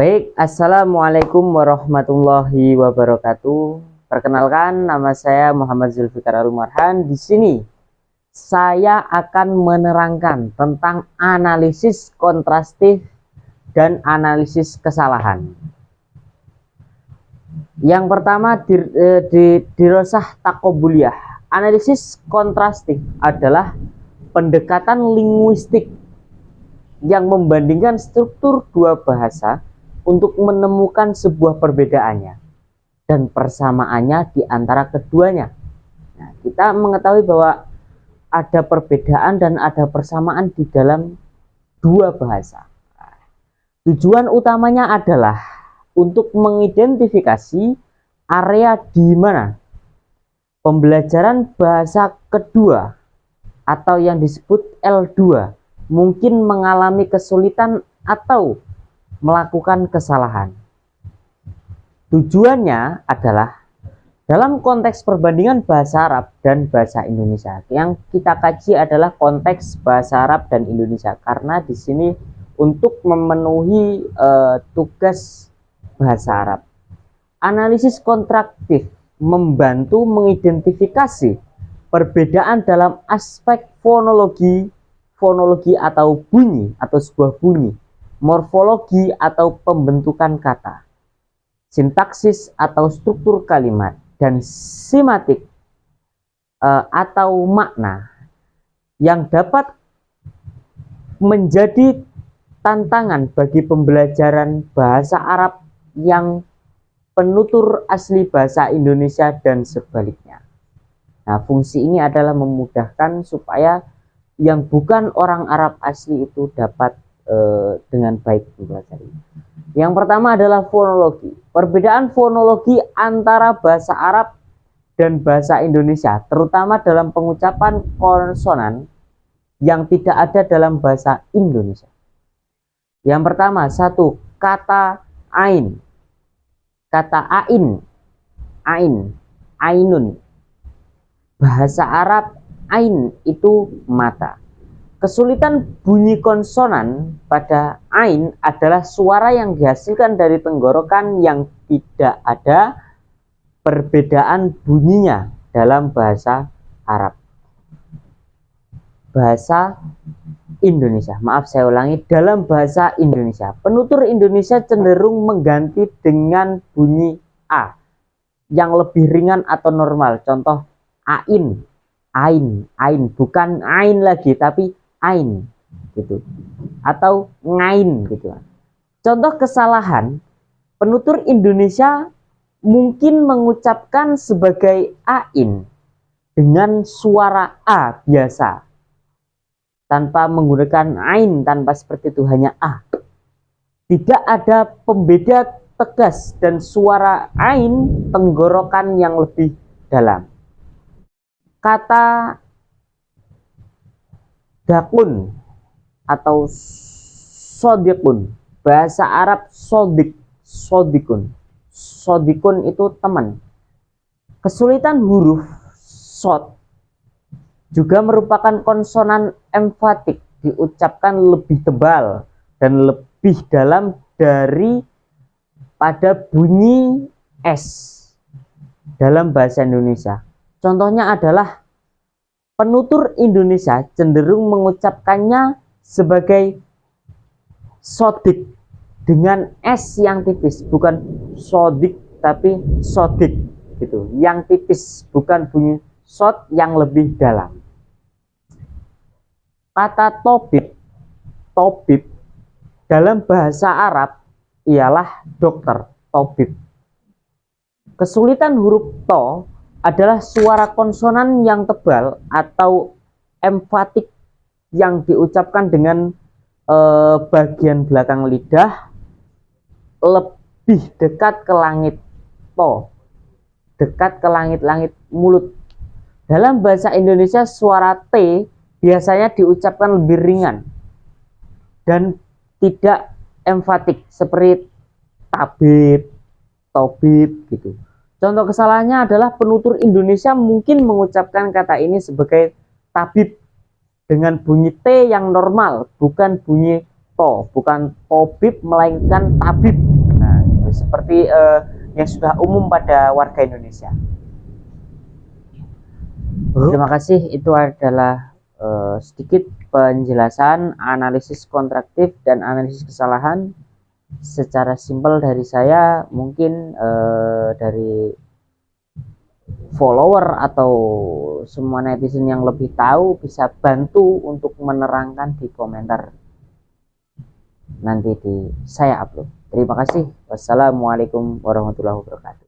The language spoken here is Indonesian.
Baik, Assalamualaikum warahmatullahi wabarakatuh. Perkenalkan, nama saya Muhammad Zulfikar Al-Marhan. Di sini saya akan menerangkan tentang analisis kontrastif dan analisis kesalahan. Yang pertama, dirosah takobuliyah. Analisis kontrastif adalah pendekatan linguistik yang membandingkan struktur dua bahasa untuk menemukan sebuah perbedaannya dan persamaannya di antara keduanya. Nah, kita mengetahui bahwa ada perbedaan dan ada persamaan di dalam dua bahasa. Tujuan utamanya adalah untuk mengidentifikasi area di mana pembelajaran bahasa kedua atau yang disebut L2 mungkin mengalami kesulitan atau melakukan kesalahan. Tujuannya adalah dalam konteks perbandingan bahasa Arab dan bahasa Indonesia. Yang kita kaji adalah konteks bahasa Arab dan Indonesia karena di sini untuk memenuhi tugas bahasa Arab. Analisis kontraktif membantu mengidentifikasi perbedaan dalam aspek fonologi atau bunyi atau sebuah bunyi, morfologi atau pembentukan kata, sintaksis atau struktur kalimat, dan simatik atau makna yang dapat menjadi tantangan bagi pembelajaran bahasa Arab yang penutur asli bahasa Indonesia dan sebaliknya. Nah, fungsi ini adalah memudahkan supaya yang bukan orang Arab asli itu dapat dengan baik mempelajari. Yang pertama adalah fonologi. Perbedaan fonologi antara bahasa Arab dan bahasa Indonesia, terutama dalam pengucapan konsonan yang tidak ada dalam bahasa Indonesia. Yang pertama, satu, kata ain. Kata ain, ainun. Bahasa Arab ain itu mata. Kesulitan bunyi konsonan pada ain adalah suara yang dihasilkan dari tenggorokan yang tidak ada perbedaan bunyinya dalam bahasa Arab. Bahasa Indonesia, maaf saya ulangi, dalam bahasa Indonesia, penutur Indonesia cenderung mengganti dengan bunyi A yang lebih ringan atau normal. Contoh ain, ain, bukan ain lagi tapi ain gitu, atau ngain gitu. Contoh kesalahan, penutur Indonesia mungkin mengucapkan sebagai ain dengan suara A biasa tanpa menggunakan ain, tanpa seperti itu, hanya A. Tidak ada pembeda tegas dan suara ain tenggorokan yang lebih dalam. Kata dakun atau sodikun, bahasa Arab sodikun itu teman. Kesulitan huruf sod juga merupakan konsonan emfatik, diucapkan lebih tebal dan lebih dalam dari pada bunyi S dalam bahasa Indonesia. Contohnya adalah penutur Indonesia cenderung mengucapkannya sebagai sodik dengan S yang tipis, bukan sodik tapi sodik gitu, yang tipis, bukan bunyi sod yang lebih dalam. Kata tobib dalam bahasa Arab ialah dokter, tobib. Kesulitan huruf to adalah suara konsonan yang tebal atau emfatik yang diucapkan dengan bagian belakang lidah lebih dekat ke langit to, dekat ke langit-langit mulut. Dalam bahasa Indonesia suara T biasanya diucapkan lebih ringan dan tidak emfatik seperti tabib, tobib gitu. Contoh kesalahannya adalah penutur Indonesia mungkin mengucapkan kata ini sebagai tabib dengan bunyi T yang normal, bukan bunyi T bukan tabib melainkan tabib. Nah, gitu. Seperti yang sudah umum pada warga Indonesia. Terima kasih, itu adalah sedikit penjelasan analisis kontraktif dan analisis kesalahan secara simpel dari saya. Mungkin dari follower atau semua netizen yang lebih tahu bisa bantu untuk menerangkan di komentar nanti saya upload. Terima kasih. Wassalamualaikum warahmatullahi wabarakatuh.